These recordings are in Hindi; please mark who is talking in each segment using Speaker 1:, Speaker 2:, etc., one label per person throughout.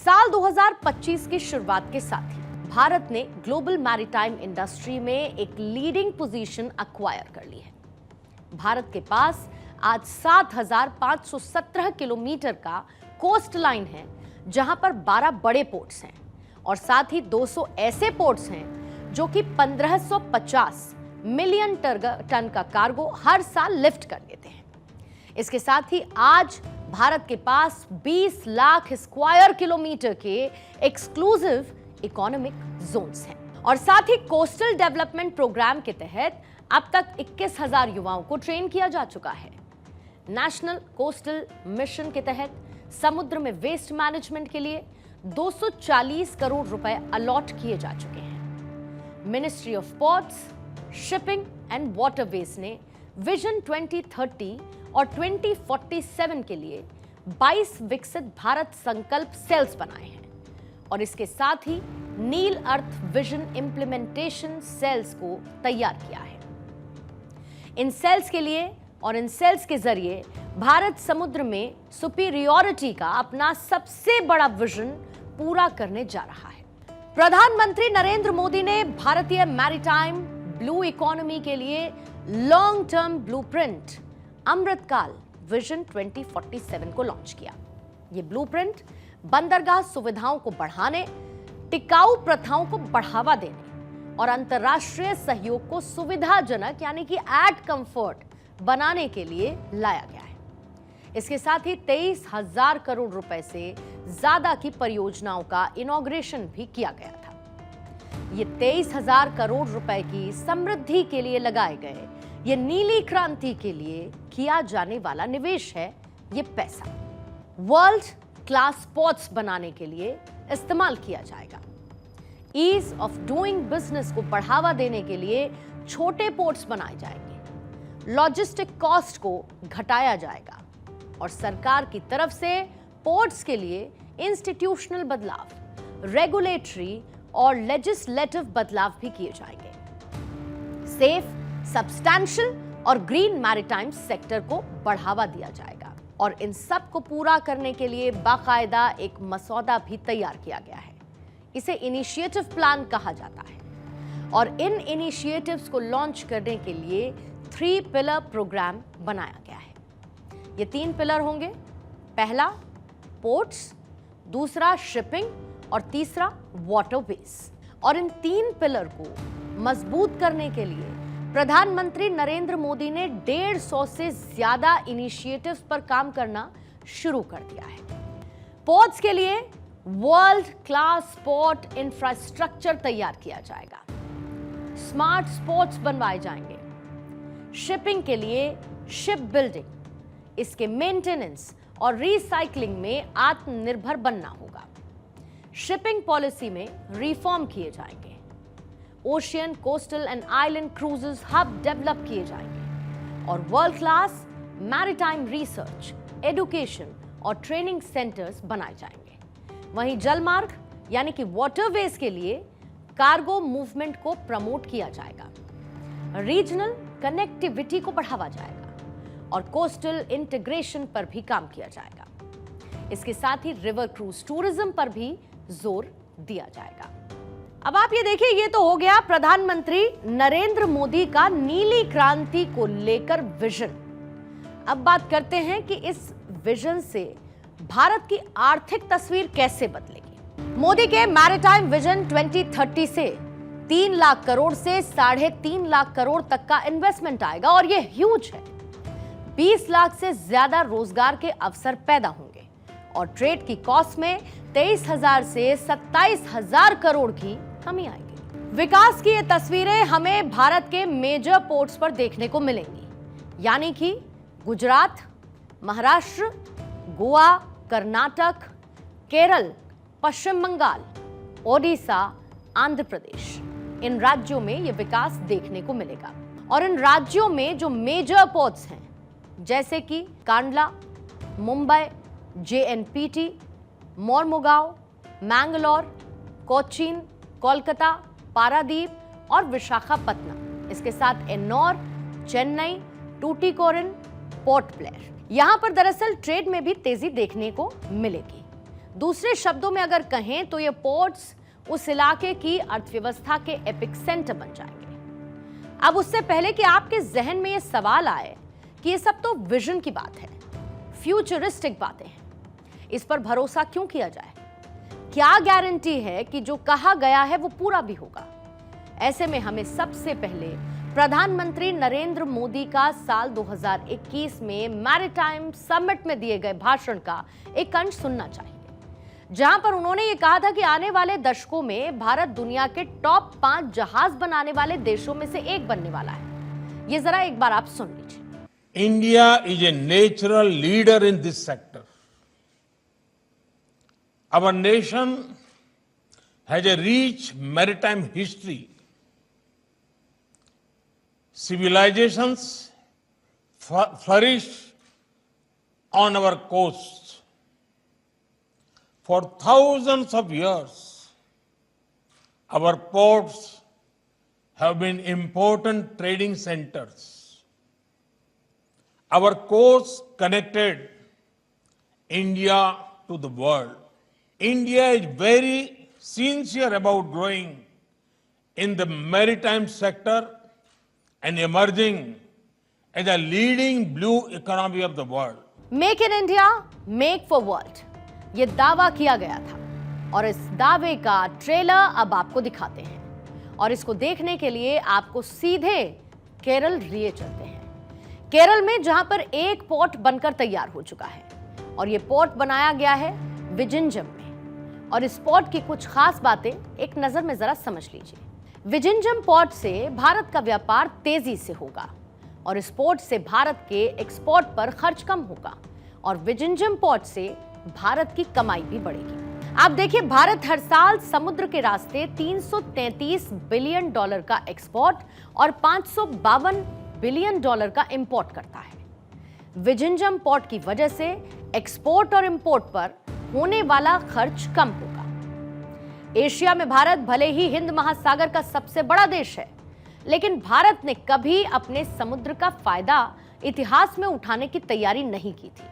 Speaker 1: साल 2025 की शुरुआत के साथ ही भारत ने ग्लोबल मैरीटाइम इंडस्ट्री में एक लीडिंग पोजीशन एक्वायर कर ली है। भारत के पास आज 7,517 किलोमीटर का कोस्ट लाइन है, जहां पर 12 बड़े पोर्ट्स हैं और साथ ही 200 ऐसे पोर्ट्स हैं जो कि 1550 मिलियन टन का कार्गो हर साल लिफ्ट कर लेते हैं। इसके साथ ही आज भारत के पास 20 लाख स्क्वायर किलोमीटर के एक्सक्लूसिव इकोनॉमिक जोन्स हैं और साथ ही कोस्टल डेवलपमेंट प्रोग्राम के तहत अब तक 21,000 युवाओं को ट्रेन किया जा चुका है। नेशनल कोस्टल मिशन के तहत समुद्र में वेस्ट मैनेजमेंट के लिए 240 करोड़ रुपए अलॉट किए जा चुके हैं। Ministry of ports, shipping and waterways ने विजन 2030 और 2047 के लिए 22 विकसित भारत संकल्प सेल्स बनाए हैं और इसके साथ ही नील अर्थ विजन इंप्लीमेंटेशन सेल्स को तैयार किया है। इन सेल्स के लिए और इन सेल्स के जरिए भारत समुद्र में सुपीरियॉरिटी का अपना सबसे बड़ा विजन पूरा करने जा रहा है। प्रधानमंत्री नरेंद्र मोदी ने भारतीय मैरीटाइम ब्लू इकोनॉमी के लिए लॉन्ग टर्म ब्लूप्रिंट अमृतकाल विजन 2047 को लॉन्च किया। यह ब्लूप्रिंट बंदरगाह सुविधाओं को बढ़ाने, टिकाऊ प्रथाओं को बढ़ावा देने और अंतर्राष्ट्रीय सहयोग को सुविधाजनक यानी कि एट कंफर्ट बनाने के लिए लाया गया है। इसके साथ ही 23,000 करोड़ रुपए से ज्यादा की परियोजनाओं का इनॉग्रेशन भी किया गया था। ये 23,000 करोड़ रुपए की समृद्धि के लिए लगाए गए ये नीली क्रांति के लिए किया जाने वाला निवेश है। ये पैसा वर्ल्ड क्लास पोर्ट्स बनाने के लिए इस्तेमाल किया जाएगा। ईज ऑफ डूइंग बिजनेस को बढ़ावा देने के लिए छोटे पोर्ट्स बनाए जाएंगे, लॉजिस्टिक कॉस्ट को घटाया जाएगा और सरकार की तरफ से पोर्ट्स के लिए इंस्टीट्यूशनल बदलाव, रेगुलेटरी और लेजिस्लेटिव बदलाव भी किए जाएंगे। सेफ, सब्सटैंशियल और ग्रीन मैरीटाइम सेक्टर को बढ़ावा दिया जाएगा और इन सब को पूरा करने के लिए बाकायदा एक मसौदा भी तैयार किया गया है। इसे इनिशिएटिव प्लान कहा जाता है और इन इनिशिएटिव्स को लॉन्च करने के लिए 3 पिलर प्रोग्राम बनाया गया है। ये 3 पिलर होंगे, पहला पोर्ट्स, दूसरा शिपिंग और तीसरा वाटरवेज। और इन 3 पिलर को मजबूत करने के लिए प्रधानमंत्री नरेंद्र मोदी ने 150 से ज्यादा इनिशिएटिव्स पर काम करना शुरू कर दिया है। पोर्ट्स के लिए वर्ल्ड क्लास पोर्ट इंफ्रास्ट्रक्चर तैयार किया जाएगा, स्मार्ट पोर्ट्स बनवाए जाएंगे। शिपिंग के लिए शिप बिल्डिंग, इसके मेंटेनेंस और रिसाइकलिंग में आत्मनिर्भर बनना होगा। शिपिंग पॉलिसी में रिफॉर्म किए जाएंगे। Ocean, coastal and island cruises hub develop किए जाएंगे और world class maritime research, education और ट्रेनिंग सेंटर्स बनाए जाएंगे। वहीं जलमार्ग यानी कि वाटरवेज के लिए कार्गो मूवमेंट को प्रमोट किया जाएगा, रीजनल कनेक्टिविटी को बढ़ावा जाएगा और कोस्टल इंटीग्रेशन पर भी काम किया जाएगा। इसके साथ ही रिवर क्रूज टूरिज्म पर भी जोर दिया जाएगा। अब आप ये देखिए, ये तो हो गया प्रधानमंत्री नरेंद्र मोदी का नीली क्रांति को लेकर विजन। अब बात करते हैं कि इस विजन से भारत की आर्थिक तस्वीर कैसे बदलेगी। मोदी के मैरीटाइम विजन 2030 से 3 लाख करोड़ से 3.5 लाख करोड़ तक का इन्वेस्टमेंट आएगा और यह ह्यूज है। 20 लाख से ज्यादा रोजगार के अवसर पैदा होंगे और ट्रेड की कॉस्ट में 23,000 से 27,000 करोड़ की कमी आएगी। विकास की ये तस्वीरें हमें भारत के मेजर पोर्ट्स पर देखने को मिलेंगी, यानी कि गुजरात, महाराष्ट्र, गोवा, कर्नाटक, केरल, पश्चिम बंगाल, ओडिशा, आंध्र प्रदेश। इन राज्यों में यह विकास देखने को मिलेगा और इन राज्यों में जो मेजर पोर्ट्स हैं जैसे कि कांडला, मुंबई, JNPT, मोरमुगांव, मैंगलोर, कोचीन, कोलकाता, पारादीप और विशाखापत्तनम, इसके साथ एन्नौर, चेन्नई, टूटिकोरिन, पोर्ट ब्लेयर। यहां पर दरअसल ट्रेड में भी तेजी देखने को मिलेगी। दूसरे शब्दों में अगर कहें तो ये पोर्ट्स उस इलाके की अर्थव्यवस्था के एपिक सेंटर बन जाएंगे। अब उससे पहले कि आपके जहन में ये सवाल आए कि ये सब तो विजन की बात है, फ्यूचरिस्टिक बातें हैं, इस पर भरोसा क्यों किया जाए? क्या गारंटी है कि जो कहा गया है वो पूरा भी होगा? ऐसे में हमें सबसे पहले प्रधानमंत्री नरेंद्र मोदी का साल 2021 में मैरीटाइम समिट में दिए गए भाषण का एक अंश सुनना चाहिए, जहां पर उन्होंने ये कहा था कि आने वाले दशकों में भारत दुनिया के टॉप 5 जहाज बनाने वाले देशों में से एक बनने वाला है। ये जरा एक बार आप सुन लीजिए।
Speaker 2: India is a natural leader in this sector. Our nation has a rich maritime history. Civilizations flourish on our coasts. For thousands of years, our ports have been important trading centers. Our coast connected India to the world. India is very sincere about growing in the maritime sector and emerging as a leading blue economy of the world.
Speaker 1: Make in India, make for world, ये दावा किया गया था और इस दावे का ट्रेलर अब आपको दिखाते हैं। और इसको देखने के लिए आपको सीधे केरल लिए चलते हैं। केरल में जहां पर एक पोर्ट बनकर तैयार हो चुका है और ये पोर्ट बनाया गया है विजिंजम में। और इस पोर्ट की कुछ खास बातें एक नजर में जरा समझ लीजिए। विजिंजम पोर्ट से भारत का व्यापार तेजी से होगा और इस पोर्ट से भारत के एक्सपोर्ट पर खर्च कम होगा और विजिंजम पोर्ट से भारत की कमाई भी बढ़ेगी। आप देखिए, भारत हर साल समुद्र के रास्ते 333 बिलियन डॉलर का एक्सपोर्ट और 552 बिलियन डॉलर का इंपोर्ट करता है। विजिंजम पोर्ट की वजह से एक्सपोर्ट और इंपोर्ट पर होने वाला खर्च कम होगा। एशिया में भारत भले ही हिंद महासागर का सबसे बड़ा देश है, लेकिन भारत ने कभी अपने समुद्र का फायदा इतिहास में उठाने की तैयारी नहीं की थी।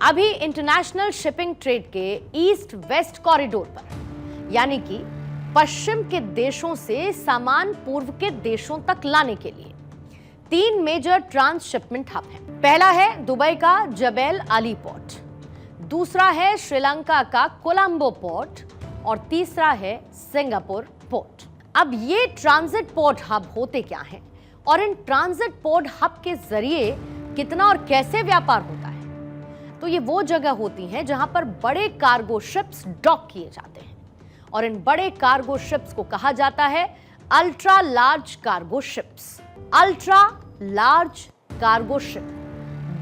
Speaker 1: अभी इंटरनेशनल शिपिंग ट्रेड के ईस्ट वेस्ट कॉरिडोर पर, यानी कि पश्चिम के देशों से सामान पूर्व के देशों तक लाने के लिए 3 मेजर ट्रांसशिपमेंट हब हैं। पहला है दुबई का जबेल अली पोर्ट, दूसरा है श्रीलंका का कोलंबो पोर्ट और तीसरा है सिंगापुर पोर्ट। अब ये ट्रांजिट पोर्ट हब होते क्या हैं और इन ट्रांजिट पोर्ट हब के जरिए कितना और कैसे व्यापार होता है? तो ये वो जगह होती हैं जहां पर बड़े कार्गो शिप्स डॉक किए जाते हैं और इन बड़े कार्गो शिप्स को कहा जाता है ultra large cargo ships. Ultra large cargo ship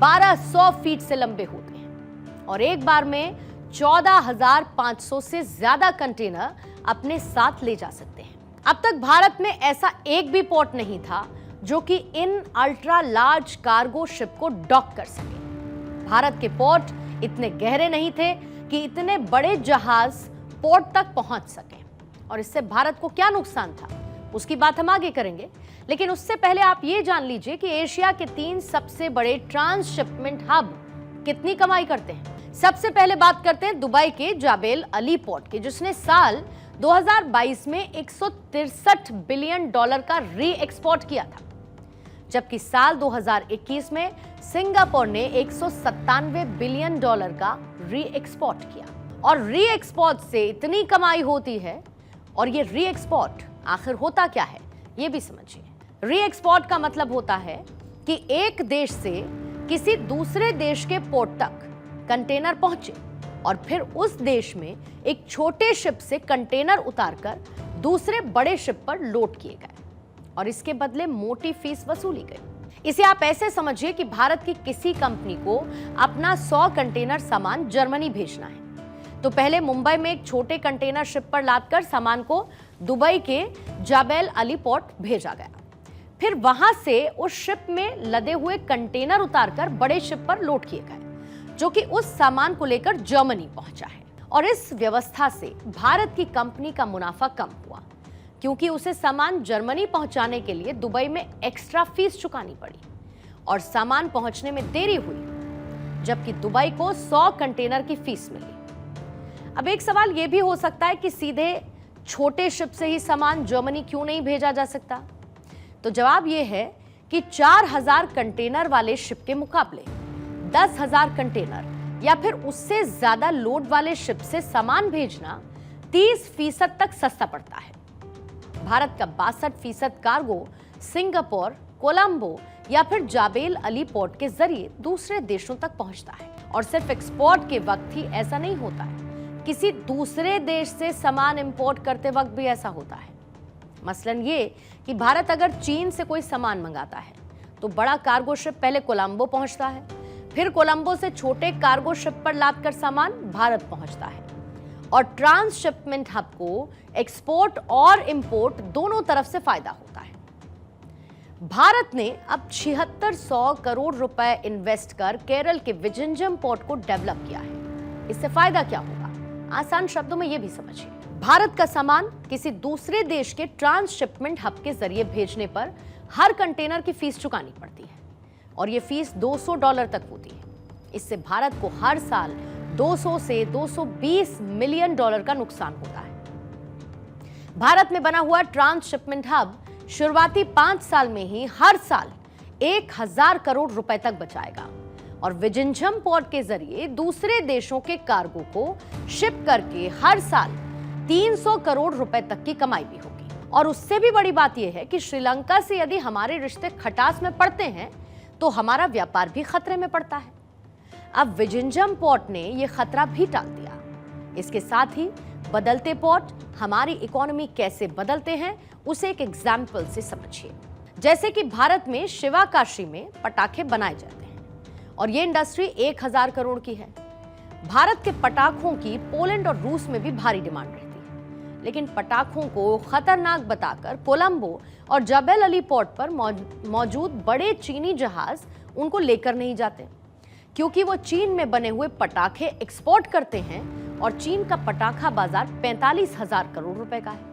Speaker 1: 1200 feet से लंबे होते हैं और एक बार में 14,500 से ज्यादा कंटेनर अपने साथ ले जा सकते हैं। अब तक भारत में ऐसा एक भी पोर्ट नहीं था जो कि इन अल्ट्रा लार्ज कार्गो शिप को डॉक कर सके। भारत के पोर्ट इतने गहरे नहीं थे कि इतने बड़े जहाज पोर्ट तक पहुंच सके और इससे भारत को क्या नुकसान था उसकी बात हम आगे करेंगे। लेकिन उससे पहले आप ये जान लीजिए कि एशिया के 3 सबसे बड़े ट्रांसशिपमेंट हब कितनी कमाई करते हैं। सबसे पहले बात करते हैं दुबई के जाबेल अली पोर्ट की, जिसने साल 2022 में 163 बिलियन डॉलर का री एक्सपोर्ट किया था, जबकि साल 2021 में सिंगापुर ने 197 बिलियन डॉलर का री एक्सपोर्ट किया। और री एक्सपोर्ट से इतनी कमाई होती है, और ये री एक्सपोर्ट आखिर होता क्या है ये भी समझिए। री एक्सपोर्ट का मतलब होता है कि एक देश से किसी दूसरे देश के पोर्ट तक कंटेनर पहुंचे और फिर उस देश में एक छोटे शिप से कंटेनर उतारकर दूसरे बड़े शिप पर लोड किए गए और इसके बदले मोटी फीस वसूली गई। इसे आप ऐसे समझिए कि भारत की किसी कंपनी को अपना 100 कंटेनर सामान जर्मनी भेजना है तो पहले मुंबई में एक छोटे कंटेनर शिप पर लादकर सामान को दुबई के जाबेल अली पोर्ट भेजा गया। फिर वहां से उस शिप में लदे हुए कंटेनर उतारकर बड़े शिप पर लोड किए गए जो कि उस सामान को लेकर जर्मनी पहुंचा है। और इस व्यवस्था से भारत की कंपनी का मुनाफा कम हुआ क्योंकि उसे सामान जर्मनी पहुंचाने के लिए दुबई में एक्स्ट्रा फीस चुकानी पड़ी और सामान पहुंचने में देरी हुई, जबकि दुबई को 100 कंटेनर की फीस मिली। अब एक सवाल यह भी हो सकता है कि सीधे छोटे शिप से ही सामान जर्मनी क्यों नहीं भेजा जा सकता? तो जवाब यह है कि 4000 कंटेनर वाले शिप के मुकाबले 10,000 कंटेनर या फिर उससे ज्यादा लोड वाले शिप से सामान भेजना 30% तक सस्ता पड़ता है। भारत का 62% कार्गो सिंगापुर, कोलंबो या फिर जाबेल अली पोर्ट के जरिए दूसरे देशों तक पहुंचता है। और सिर्फ एक्सपोर्ट के वक्त ही ऐसा नहीं होता है, किसी दूसरे देश से सामान इंपोर्ट करते वक्त भी ऐसा होता है। मसलन ये कि भारत अगर चीन से कोई सामान मंगाता है तो बड़ा कार्गो शिप पहले कोलंबो पहुंचता है, फिर कोलंबो से छोटे कार्गो शिप पर लादकर सामान भारत पहुंचता है। और ट्रांसशिपमेंट हब को एक्सपोर्ट और इंपोर्ट दोनों तरफ से फायदा होता है। भारत ने अब 7600 करोड़ रुपए इन्वेस्ट कर केरल के विजिंजम पोर्ट को डेवलप किया है। इससे फायदा क्या होगा? आसान शब्दों में यह भी समझिए। भारत का सामान किसी दूसरे देश के ट्रांसशिपमेंट हब के जरिए भेजने पर हर कंटेनर की फीस चुकानी पड़ती है और यह फीस $200 तक होती है। इससे भारत को हर साल 200 से 220 मिलियन डॉलर का नुकसान होता है। भारत में बना हुआ ट्रांसशिपमेंट हब शुरुआती 5 साल में ही हर साल 1000 करोड़ रुपए तक बचाएगा और विजिंजम पोर्ट के जरिए दूसरे देशों के कार्गो को शिप करके हर साल 300 करोड़ रुपए तक की कमाई भी होगी। और उससे भी बड़ी बात यह है कि श्रीलंका से यदि हमारे रिश्ते खटास में पड़ते हैं तो हमारा व्यापार भी खतरे में पड़ता है। अब विजिंजम पोर्ट ने यह खतरा भी टाल दिया। इसके साथ ही बदलते पोर्ट हमारी इकोनॉमी कैसे बदलते हैं उसे एक एग्जाम्पल से समझिए। जैसे कि भारत में शिवाकाशी में पटाखे बनाए जाते हैं और ये इंडस्ट्री 1000 करोड़ की है। भारत के पटाखों की पोलैंड और रूस में भी भारी डिमांड रहती है, लेकिन पटाखों को खतरनाक बताकर कोलंबो और जाबेल अली पोर्ट पर मौजूद बड़े चीनी जहाज उनको लेकर नहीं जाते, क्योंकि वो चीन में बने हुए पटाखे एक्सपोर्ट करते हैं और चीन का पटाखा बाजार 45,000 करोड़ रुपए का है।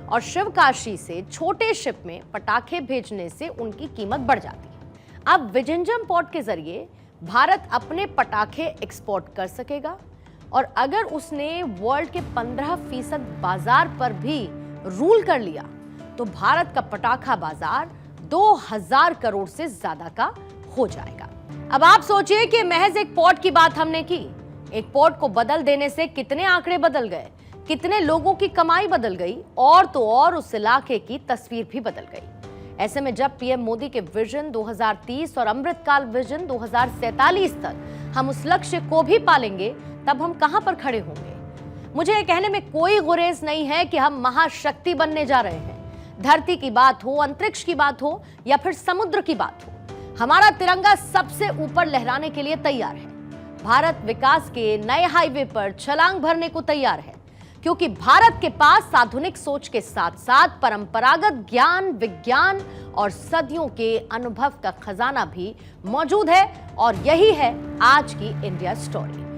Speaker 1: और शिवकाशी से छोटे शिप में पटाखे भेजने से उनकी कीमत बढ़ जाती है। अब विजिंजम पोर्ट के जरिए भारत अपने पटाखे एक्सपोर्ट कर सकेगा और अगर उसने वर्ल्ड के 15% बाजार पर भी रूल कर लिया तो भारत का पटाखा बाजार 2000 करोड़ से ज्यादा का हो जाएगा। अब आप सोचिए कि महज एक पोर्ट की बात हमने की, एक पोर्ट को बदल देने से कितने आंकड़े बदल गए, कितने लोगों की कमाई बदल गई और तो और उस इलाके की तस्वीर भी बदल गई। ऐसे में जब पीएम मोदी के विजन 2030 और अमृतकाल विजन 2047 तक हम उस लक्ष्य को भी पालेंगे, तब हम कहां पर खड़े होंगे? मुझे यह कहने में कोई गुरेज नहीं है कि हम महाशक्ति बनने जा रहे हैं। धरती की बात हो, अंतरिक्ष की बात हो या फिर समुद्र की बात हो, हमारा तिरंगा सबसे ऊपर लहराने के लिए तैयार है। भारत विकास के नए हाईवे पर छलांग भरने को तैयार है, क्योंकि भारत के पास आधुनिक सोच के साथ साथ परंपरागत ज्ञान, विज्ञान और सदियों के अनुभव का खजाना भी मौजूद है। और यही है आज की इंडिया स्टोरी।